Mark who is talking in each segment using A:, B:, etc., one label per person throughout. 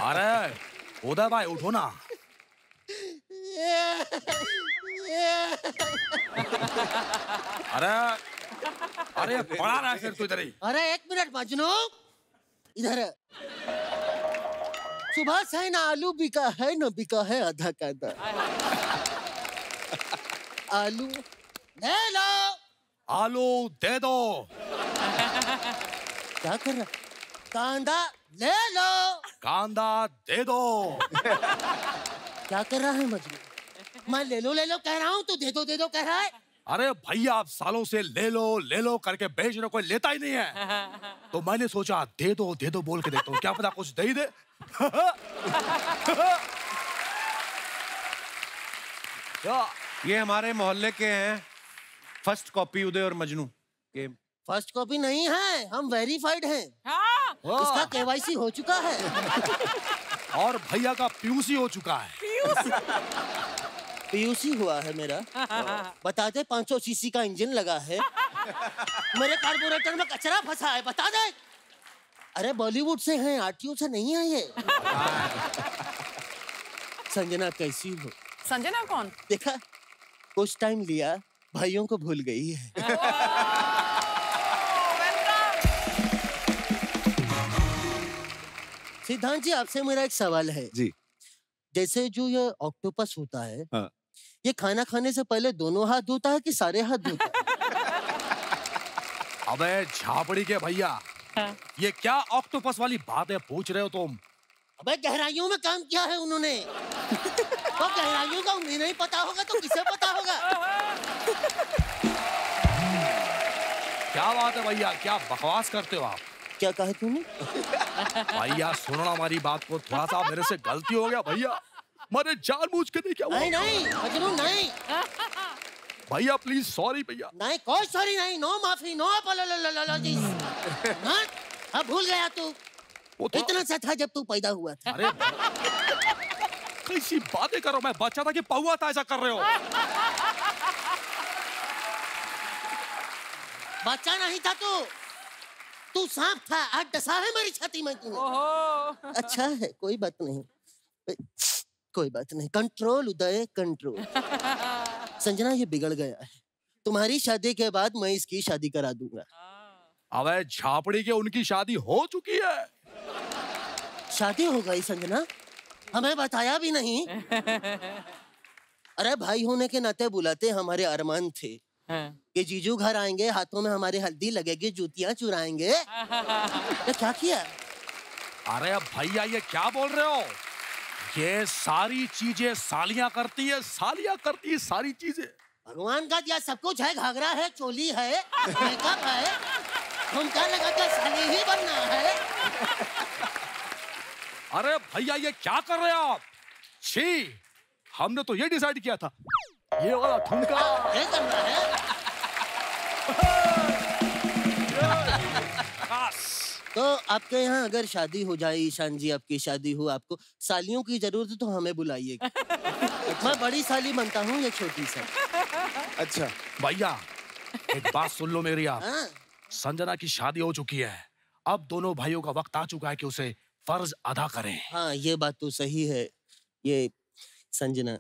A: अरे उदय भाई उठो ना। अरे अरे पड़ा रहा है फिर तू इधर ही।
B: अरे 1 मिनट मजनू, इधर। सुबह से ना आलू बिका है ना बिका है आधा कांदा। आलू ले लो।
A: आलू दे दो।
B: क्या कर रहा? कांदा ले लो।
A: कांदा दे दो।
B: क्या कर रहा है मजनू? मैं ले लो कह रहा हूँ, तू दे दो कह रहा है।
A: अरे भैया आप सालों से ले लो करके बेच रहे, कोई लेता ही नहीं है। तो मैंने सोचा दे दो बोल के देखता हूँ, क्या पता कुछ दे ही दे।
C: ये हमारे मोहल्ले के हैं, फर्स्ट कॉपी उदय और मजनू के।
B: फर्स्ट कॉपी नहीं है, हम वेरीफाइड हैं। इसका केवाईसी हो चुका है।
A: और भैया का पीयूसी हो चुका है।
B: पीयूसी हुआ है मेरा। बता दे 500 सीसी का इंजन लगा है। मेरे कार्बोरेटर में कचरा फंसा है, बता दे। अरे बॉलीवुड से हैं, आरटीओ से नहीं है ये। संजना कैसी हो?
D: संजना कौन?
B: देखा, कुछ टाइम लिया, भाइयों को भूल गई है। सिद्धांत जी, आपसे मेरा एक सवाल है
C: जी।
B: जैसे जो ये ऑक्टोपस होता है,
C: हाँ।
B: ये खाना खाने से पहले दोनों हाथ धोता है कि सारे हाथ धोता है?
A: अबे झापड़ी के भैया, ये क्या ऑक्टोपस वाली बातें पूछ रहे हो तुम?
B: अबे गहराइयों में काम किया है उन्होंने। तो गहराइयों का उन्हें नहीं पता होगा तो किसे पता होगा?
A: क्या बात है भैया, क्या बकवास करते हो आप?
B: क्या कहा तूने?
A: भैया सुनो ना हमारी बात को, थोड़ा सा मेरे से गलती हो गया भैया, मैंने जानबूझ के नहीं किया।
B: नहीं मजनू नहीं।
A: भैया प्लीज सॉरी भैया।
B: नहीं कोई सॉरी नहीं, नो माफी, नो अपॉलॉजीज। अब भूल गया तू? इतना सा था जब तू पैदा हुआ था।
A: अरे कैसी बातें करो, मैं बच्चा था कि पहुआ था, ऐसा कर रहे हो?
B: बच्चा नहीं था तू सांप था, आज डसा है मेरी छाती में तूने। अच्छा है, कोई बात नहीं, कोई बात नहीं। कंट्रोल उदय, कंट्रोल। संजना ये बिगड़ गया है, तुम्हारी शादी के बाद मैं इसकी शादी करा दूंगा।
A: अबे झापड़ी के उनकी शादी हो चुकी है।
B: शादी हो गई संजना? हमें बताया भी नहीं। अरे भाई होने के नाते बुलाते हमारे अरमान थे कि जीजू घर आएंगे, हाथों में हमारे हल्दी लगेगी, जूतियां चुराएंगे। तो क्या किया?
A: अरे भैया ये क्या बोल रहे हो? ये सारी चीजें सालियां करती है, सालियां करती है सारी चीजें।
B: भगवान का दिया सब कुछ है, घाघरा है, चोली है, मेकअप है, झुमका लगा के साली ही बनना है।
A: अरे भैया ये क्या कर रहे हो आप? छी, हमने तो ये डिसाइड किया था, ये वाला ठुमका
B: ये करना है। तो आपके यहाँ अगर शादी हो जाए, ईशान जी आपकी शादी हो, आपको सालियों की जरूरत है तो हमें बुलाइएगा। मैं बड़ी साली बनता हूँ, ये छोटी सा।
C: अच्छा
A: भैया एक बात सुन लो मेरी आप।
B: हाँ?
A: संजना की शादी हो चुकी है, अब दोनों भाइयों का वक्त आ चुका है कि उसे फर्ज अदा करें।
B: हाँ ये बात तो सही है। ये संजना,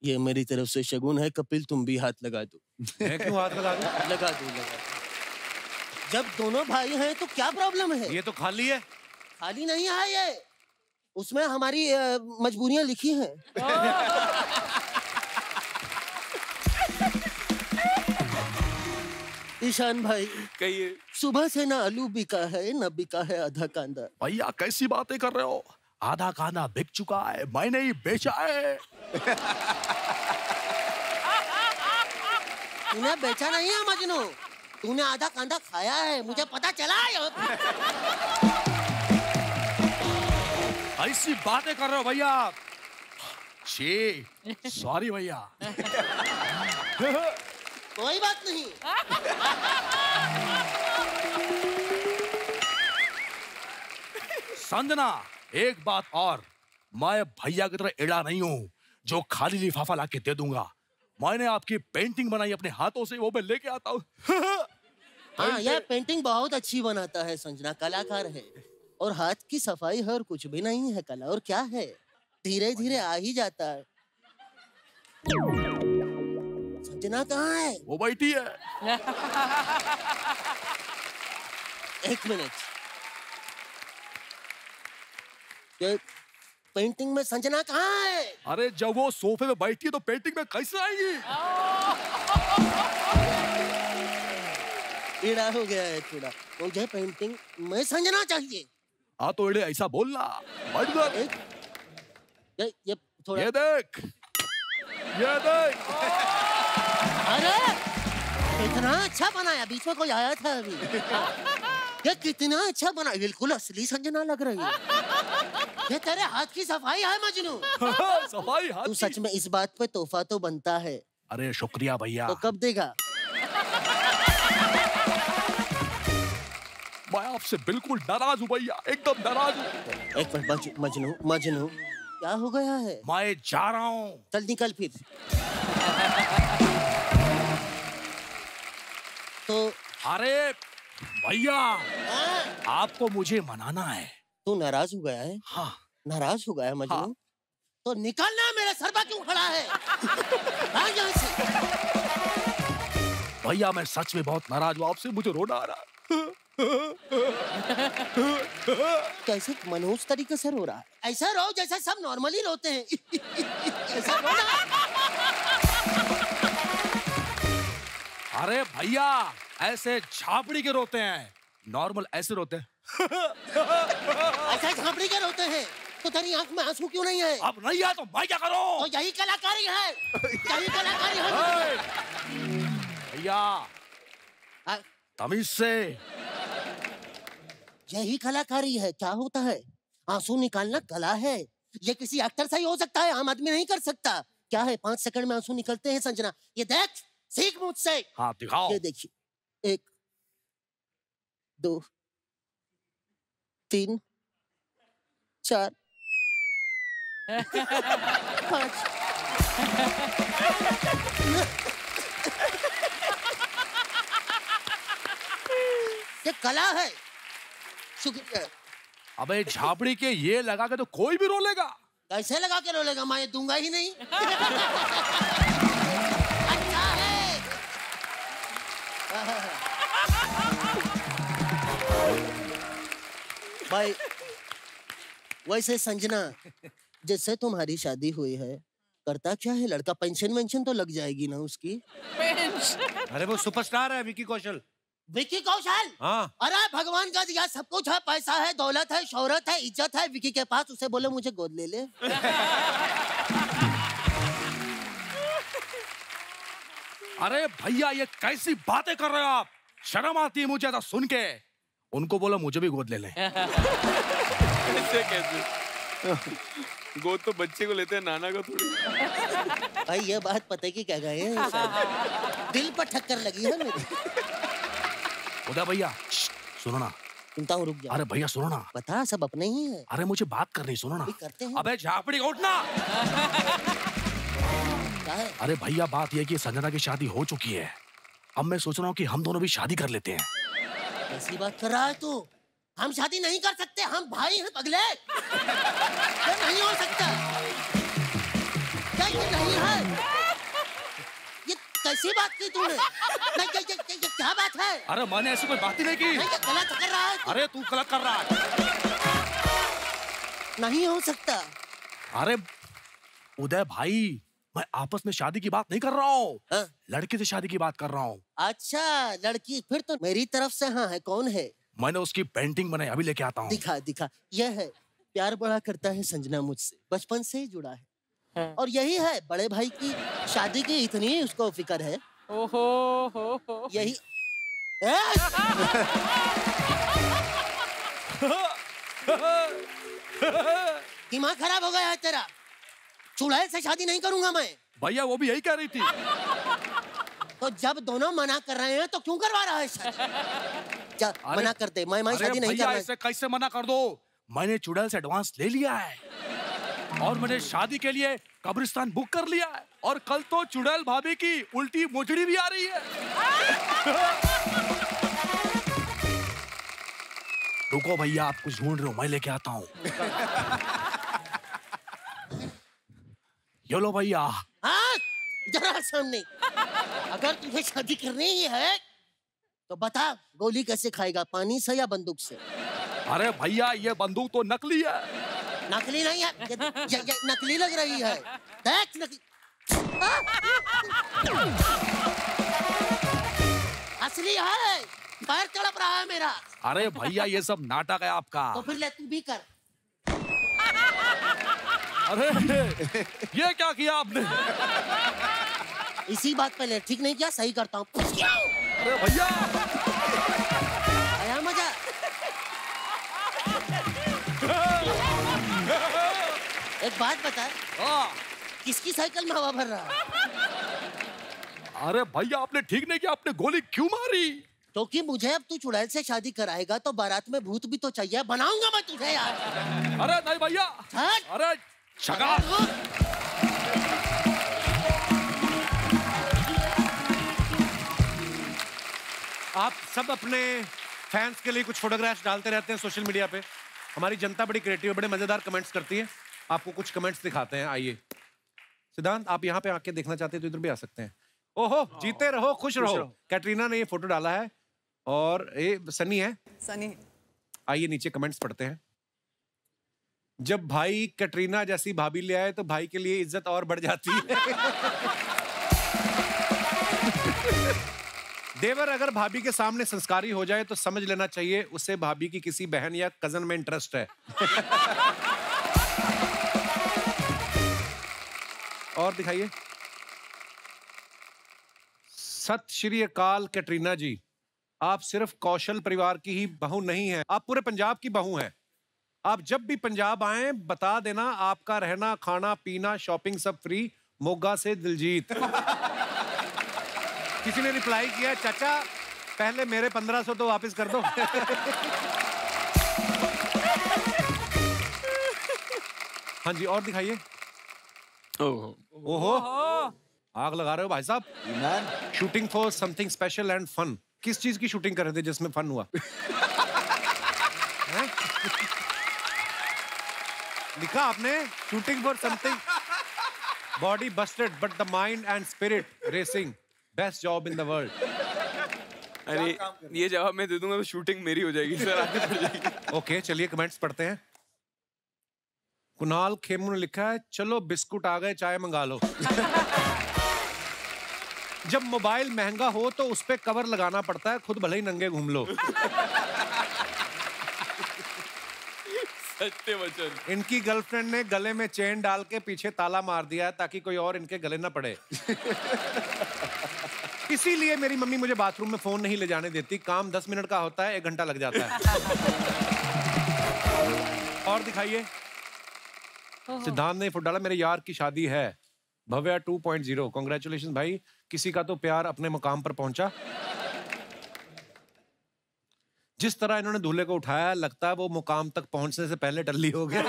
B: ये मेरी तरफ से शगुन है। कपिल तुम भी हाथ लगा दो।
C: मैं क्यों हाथ लगा दूं?
B: लगा दो। जब दोनों भाई हैं तो क्या प्रॉब्लम है?
C: ये तो खाली है।
B: खाली नहीं है ये, उसमें हमारी मजबूरियां लिखी हैं। ईशान भाई
C: कहिए।
B: सुबह से ना आलू बिका है ना बिका है आधा कांदा।
A: भैया कैसी बातें कर रहे हो? आधा कांदा बिक चुका है, मैंने ही बेचा है।
B: तूने बेचा नहीं है मजनू, तूने आधा कांदा खाया है, मुझे पता चला है।
A: ऐसी बातें कर रहे हो भैया? छी, सॉरी भैया।
B: कोई बात नहीं।
A: संजना एक बात और, मैं भैया की तरह एड़ा नहीं हूँ जो खाली लिफाफा लाके दे दूंगा। मैंने आपकी पेंटिंग बनाई अपने हाथों से, वो मैं लेके आता हूँ।
B: हाँ यह पेंटिंग बहुत अच्छी बनाता है संजना, कलाकार है। और हाथ की सफाई है और कुछ भी नहीं है कला। और क्या है, धीरे धीरे आ ही जाता है। संजना कहाँ है?
A: वो बैठी है।
B: एक मिनट, ये पेंटिंग में संजना कहाँ है?
A: अरे जब वो सोफे में बैठी है तो पेंटिंग में कैसे आएगी?
B: टेढ़ा हो गया है थोड़ा। मुझे पेंटिंग में संजना चाहिए।
A: हाँ तो एड़े ऐसा बोलना। बैठ जा।
B: ये थोड़ा,
A: ये देख, ये देख।
B: अरे कितना अच्छा बनाया, बीच में कोई आया था अभी। ये कितना अच्छा बना, बिल्कुल असली संजना लग रही है। ये तेरे हाथ की सफाई है मजनू।
A: सफाई हाथ
B: तू
A: की।
B: सच में इस बात पे तोहफा तो बनता है।
A: अरे शुक्रिया भैया।
B: तो कब देगा?
A: मैं आपसे बिल्कुल नाराज हूँ भैया, एकदम नाराज हूँ।
B: एक मिनट मजनू, मजनू क्या हो गया है?
A: मैं जा रहा हूँ।
B: चल निकल फिर। तो
A: अरे भैया,
B: हाँ?
A: आपको मुझे मनाना है।
B: तू नाराज हो गया है?
A: हाँ।
B: नाराज हो गया है मजनू?
A: हाँ।
B: तो निकलना, मेरे सर पर क्यों खड़ा है? भाग यहाँ से।
A: भैया मैं सच में बहुत नाराज हूँ आपसे, मुझे रोना आ रहा है।
B: कैसे मनहूस तरीके से रो रहा है? ऐसा रो जैसे सब नॉर्मली रोते हैं। ऐसा रो ना।
A: अरे भैया ऐसे झापड़ी के रोते हैं, नॉर्मल ऐसे रोते हैं।
B: ऐसा झापड़ी के रोते हैं? तो तेरी आंख में आंसू क्यों नहीं है?
A: अब नहीं है तो मैं क्या करूं?
B: तो यही कलाकारी है, यही कलाकारी है।
A: भैया
B: आ-
A: तमीज से।
B: यही कलाकारी है। क्या होता है? आंसू निकालना कला है। ये किसी एक्टर से ही हो सकता है, आम आदमी नहीं कर सकता। क्या है, 5 सेकंड में आंसू निकलते हैं संजना। ये देख, सीख मुझसे।
A: हाँ दिखाओ।
B: ये देखिए, 1 2 3 4 5। ये कला है। शुक्रिया।
A: अबे झापड़ी के ये लगा के तो कोई भी रो लेगा।
B: कैसे लगा के रोलेगा? मैं ये दूंगा ही नहीं। अच्छा है। भाई वैसे संजना, जिससे तुम्हारी शादी हुई है, करता क्या है लड़का? पेंशन वेंशन तो लग जाएगी ना उसकी?
C: अरे वो सुपरस्टार है विकी कौशल।
B: विकी कौशल?
C: हाँ।
B: अरे भगवान का दिया सब कुछ है, पैसा है, दौलत है, शोहरत है, इज्जत है विकी के पास। उसे बोले मुझे गोद ले ले।
A: अरे भैया ये कैसी बातें कर रहे हो आप? शर्म आती है मुझे ऐसा सुन के। उनको बोला मुझे भी गोद ले लें।
D: कैसे कैसे? गोद तो बच्चे को लेते हैं, नाना को थोड़ी।
B: भाई ये बात पता की क्या गए हैं, दिल पर ठक्कर लगी है मेरी।
A: उदय भैया सुनो ना।
B: सुनता हूँ, रुक जा।
A: अरे भैया सुनो ना।
B: पता सब अपने ही है।
A: अरे मुझे बात करनी, सुनो ना।
B: अभी करते हैं।
A: अबे झापड़ी उठना।
B: क्या है?
A: अरे भैया बात यह कि संजना की शादी हो चुकी है। अब मैं सोच रहा हूँ कि हम दोनों भी शादी कर लेते हैं।
B: कैसी बात कर रहा है तू? हम शादी नहीं कर सकते, हम भाई हैं पगले। ये नहीं हो सकता। क्या ये नहीं है? ये कैसी बात की तूने? नहीं, ये क्या बात है?
A: अरे मैंने ऐसी कोई बात ही नहीं की।
B: नहीं, ये गलत कर रहा है तू।
A: अरे तू गलत कर रहा है।
B: नहीं हो सकता।
A: अरे उदय भाई, मैं आपस में शादी की बात नहीं कर रहा हूँ,
B: हाँ?
A: लड़के से शादी की बात कर रहा हूँ।
B: अच्छा लड़की, फिर तो मेरी तरफ से हाँ है। कौन है?
A: मैंने उसकी पेंटिंग बनाई, अभी लेके आता हूँ।
B: दिखा दिखा। यह है, प्यार बड़ा करता है संजना मुझसे, बचपन से ही जुड़ा है। और यही है, बड़े भाई की शादी की इतनी उसको फिक्र है।
E: ओहो हो।
B: यही दिमाग खराब हो गया है तेरा। चुड़ैल से शादी नहीं करूंगा मैं।
A: भैया वो भी यही कह रही थी।
B: तो जब दोनों मना कर रहे हैं तो क्यों करवा रहा है शादी? जा मना कर दे। मैं शादी नहीं
A: भैया
B: करना।
A: ऐसे कैसे मना कर दो? मैंने चुड़ैल से एडवांस ले लिया है और मैंने शादी के लिए कब्रिस्तान बुक कर लिया है। और कल तो चुड़ैल भाभी की उल्टी मोजड़ी भी आ रही है। रुको भैया, आप कुछ ढूंढ रहे हो, मैं लेके आता हूँ। ये लो भैया।
B: हाँ, जरा सामने। अगर तुझे शादी करनी ही है तो बता, गोली कैसे खाएगा, पानी से या बंदूक से?
A: अरे भैया, ये बंदूक तो नकली है।
B: नकली नहीं है, ये नकली लग रही है। देख नकली। असली है, पैर तड़प रहा है मेरा।
A: अरे भैया, ये सब नाटक है आपका।
B: तो फिर ले तू भी कर।
A: अरे ये क्या किया आपने?
B: इसी बात पे ले, ठीक नहीं किया, सही करता हूँ।
A: अरे भैया,
B: आया मजा? एक बात बता,
A: हाँ।
B: किसकी साइकिल में हवा भर रहा है?
A: अरे भैया, आपने ठीक नहीं किया, आपने गोली क्यों मारी?
B: क्योंकि मुझे अब तू चुड़ैल से शादी कराएगा तो बारात में भूत भी तो चाहिए, बनाऊंगा मैं तुझे यार।
A: अरे नहीं भैया,
B: हट।
A: अरे शगा।
C: आप सब अपने फैंस के लिए कुछ फोटोग्राफ्स डालते रहते हैं सोशल मीडिया पे। हमारी जनता बड़ी क्रिएटिव है, बड़े मजेदार कमेंट्स करती है। आपको कुछ कमेंट्स दिखाते हैं, आइए। सिद्धांत, आप यहाँ पे आके देखना चाहते हैं तो इधर भी आ सकते हैं। ओहो, जीते रहो, खुश रहो। कैटरीना ने ये फोटो डाला है और ये सनी है।
E: सनी।
C: आइए नीचे कमेंट्स पढ़ते हैं। जब भाई कैटरीना जैसी भाभी ले आए तो भाई के लिए इज्जत और बढ़ जाती है। देवर अगर भाभी के सामने संस्कारी हो जाए तो समझ लेना चाहिए उसे भाभी की किसी बहन या कजन में इंटरेस्ट है। और दिखाइए। सत श्री अकाल कैटरीना जी, आप सिर्फ कौशल परिवार की ही बहू नहीं है, आप पूरे पंजाब की बहू हैं। आप जब भी पंजाब आए बता देना, आपका रहना खाना पीना शॉपिंग सब फ्री, मोगा से दिलजीत। किसी ने रिप्लाई किया, चाचा पहले मेरे 1500 तो वापस कर दो। हाँ जी, और दिखाइए। ओहो, आग लगा रहे हो भाई साहब। Shooting for something special and fun. किस चीज की शूटिंग कर रहे थे जिसमें फन हुआ? लिखा आपने, shooting for something, body Busted but the mind and spirit racing, best job in the world.
D: अरे ये जवाब मैं दे दूंगा तो शूटिंग मेरी हो जाएगी सर, आगे बढ़ जाएगी।
C: ओके, चलिए कमेंट्स पढ़ते हैं। कुणाल खेमू ने लिखा है, चलो बिस्कुट आ गए, चाय मंगा लो। जब मोबाइल महंगा हो तो उस पे कवर लगाना पड़ता है, खुद भले ही नंगे घूम लो।
D: सत्य वचन।
C: इनकी गर्लफ्रेंड ने गले में चेन डाल के पीछे ताला मार दिया है ताकि कोई और इनके गले ना पड़े। इसीलिए मेरी मम्मी मुझे बाथरूम में फोन नहीं ले जाने देती। काम 10 मिनट का होता है, 1 घंटा लग जाता है। और दिखाइए। सिद्धांत ने फोटो डाला, मेरे यार की शादी है, भव्या 2.0। कांग्रेचुलेशन भाई, किसी का तो प्यार अपने मुकाम पर पहुंचा। जिस तरह इन्होंने दूल्हे को उठाया, लगता है वो मुकाम तक पहुंचने से पहले टल्ली हो गया।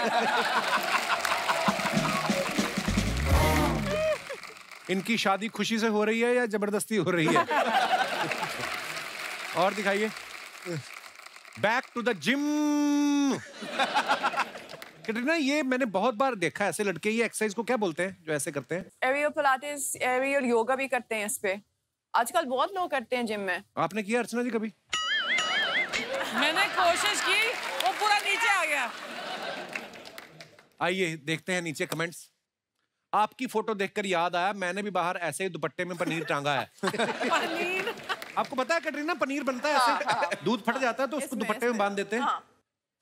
C: इनकी शादी खुशी से हो रही है या जबरदस्ती हो रही है? और दिखाइए। Back to the gym. Katrina, ये मैंने बहुत बार देखा है ऐसे लड़के, ये एक्सरसाइज को क्या बोलते हैं जो ऐसे करते हैं?
E: एरियल पिलाटेस, एरियल योगा भी करते हैं इस पे। आजकल बहुत लोग करते हैं जिम में।
C: आपने किया अर्चना जी कभी?
F: मैंने कोशिश की, वो पूरा नीचे आ गया।
C: आइए देखते हैं नीचे कमेंट्स। आपकी फोटो देखकर याद आया, मैंने भी बाहर ऐसे ही दुपट्टे में पनीर टांगा है।
F: पनीर।
C: आपको पता है कैटरीना, पनीर बनता है ऐसे।
E: हाँ।
C: दूध फट जाता है तो उसको दुपट्टे में बांध देते हैं।
E: हाँ।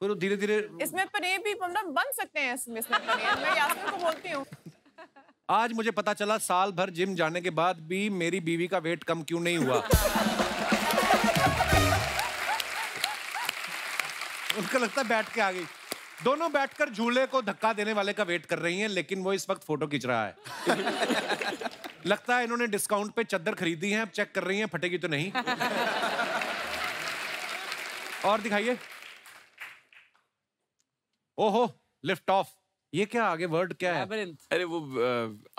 C: फिर धीरे धीरे।
E: इसमें पनीर भी मतलब बन सकते हैं। इसमें पनीर मैं यास्मीन को बोलती हूँ।
C: आज मुझे पता चला साल भर जिम जाने के बाद भी मेरी बीवी का वेट कम क्यों नहीं हुआ। उनको लगता है बैठ के आ गई। दोनों बैठकर झूले को धक्का देने वाले का वेट कर रही हैं, लेकिन वो इस वक्त फोटो खींच रहा है। लगता है इन्होंने डिस्काउंट पे चादर खरीदी है, अब चेक कर रही हैं फटेगी तो नहीं। और दिखाइए। ओहो, लिफ्ट ऑफ। ये क्या आगे वर्ड क्या है?
D: अरे वो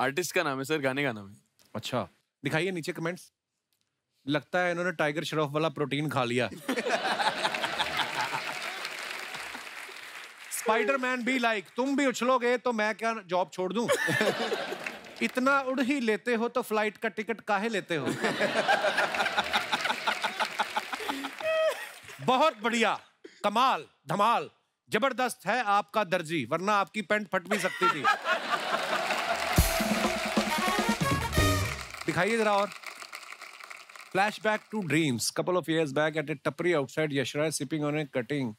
D: आर्टिस्ट का नाम है सर, गाने का नाम है।
C: अच्छा, दिखाइए नीचे कमेंट्स। लगता है इन्होंने टाइगर श्रॉफ वाला प्रोटीन खा लिया। स्पाइडरमैन बी लाइक, तुम भी उछलोगे तो मैं क्या जॉब छोड़ दूं? इतना उड़ ही लेते हो तो फ्लाइट का टिकट काहे लेते हो? बहुत बढ़िया, कमाल, धमाल, जबरदस्त है आपका दर्जी, वरना आपकी पैंट फट भी सकती थी। दिखाइए जरा और। Flashback to dreams. Couple of years back at a tapri outside Yashraj, sipping on a cutting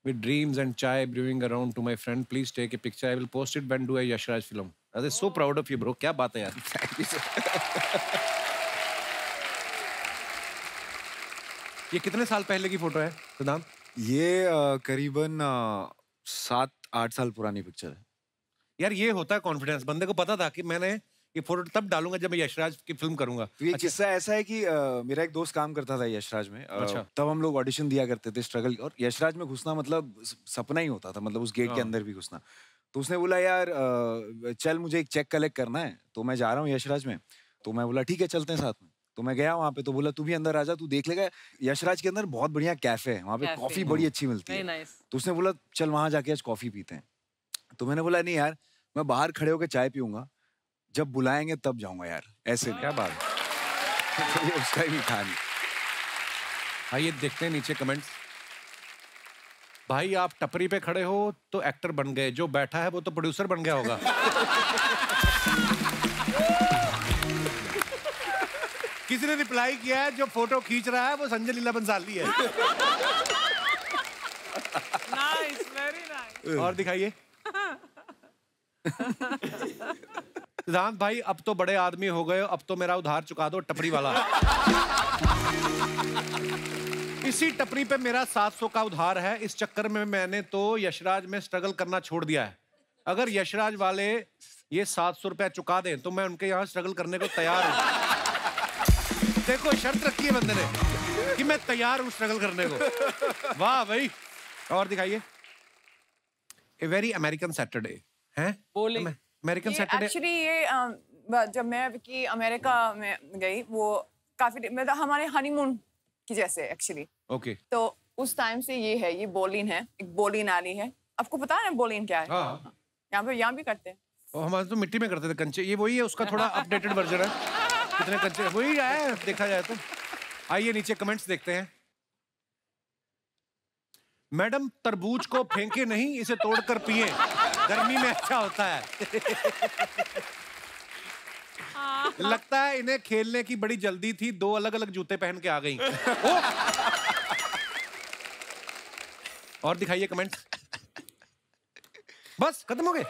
C: with dreams and chai brewing around to my friend. Please take a picture. I will post it when do a Yashraj film. I was so proud of you, bro. क्या बात है यार? Thank you, sir. ये कितने साल पहले की photo है, सिद्धांत?
G: ये करीबन 7-8 साल पुरानी पिक्चर है।
C: यार ये होता है कॉन्फिडेंस, बंदे को पता था कि मैंने ये फोटो तब डालूंगा जब मैं यशराज की फिल्म करूंगा।
G: तो ये किस्सा ऐसा है कि मेरा एक दोस्त काम करता था यशराज में।
C: अच्छा।
G: तब हम लोग ऑडिशन दिया करते थे, स्ट्रगल, और यशराज में घुसना मतलब सपना ही होता था, मतलब उस गेट के अंदर भी घुसना। तो उसने बोला यार चल मुझे एक चेक कलेक्ट करना है, तो मैं जा रहा हूँ यशराज में। तो मैं बोला ठीक है चलते हैं साथ में। तो मैं गया वहाँ पे, तो बोला तू भी अंदर आ जा, तू देख लेगा यशराज के अंदर बहुत बढ़िया कैफे है, वहाँ पे कॉफी बड़ी अच्छी मिलती है। तो उसने बोला चल वहाँ जाके आज कॉफी पीते हैं। तो मैंने बोला नहीं यार, मैं बाहर खड़े होकर चाय पीऊंगा, जब बुलाएंगे तब जाऊंगा यार, ऐसे। क्या बात है। तो ये उसका ही था नहीं।
C: आइए देखते हैं नीचे कमेंट्स। भाई आप टपरी पे खड़े हो तो एक्टर बन गए, जो बैठा है वो तो प्रोड्यूसर बन गया होगा। किसी ने रिप्लाई किया है जो फोटो खींच रहा है वो संजय लीला बंसाली है।
F: Nice, very nice.
C: और दिखाइए। सिद्धांत भाई अब तो बड़े आदमी हो गए, अब तो मेरा उधार चुका दो टपरी वाला। इसी टपरी पे मेरा 700 का उधार है, इस चक्कर में मैंने तो यशराज में स्ट्रगल करना छोड़ दिया है। अगर यशराज वाले ये 700 रुपया चुका दें तो मैं उनके यहाँ स्ट्रगल करने को तैयार हूँ। देखो शर्त रखी है बंदे ने कि मैं तैयार हूँ स्ट्रगल करने को। वाह भाई। और दिखाइए। ए वेरी अमेरिकन सैटरडे है,
F: बोलिंग
C: अमेरिकन सैटरडे।
E: एक्चुअली ये जब मैं विकी अमेरिका में गई, वो काफी मतलब हमारे हनीमून की जैसे एक्चुअली।
C: ओके।
E: तो उस टाइम से ये है, ये बोलिन है, एक बोलिन आली है। आपको पता है ना बोलिन क्या है?
C: हाँ।
E: यहाँ भी करते हैं।
C: और हमारे तो मिट्टी में करते थे कंचे, ये वही है, उसका थोड़ा अपडेटेड वर्जन है। कितने कंचे वही है देखा जाए तो। आइए नीचे कमेंट्स देखते हैं। मैडम तरबूज को फेंके नहीं, इसे तोड़कर पिए, गर्मी में अच्छा होता है। लगता है इन्हें खेलने की बड़ी जल्दी थी, 2 अलग अलग जूते पहन के आ गई। और दिखाइए कमेंट्स। बस खत्म हो गए।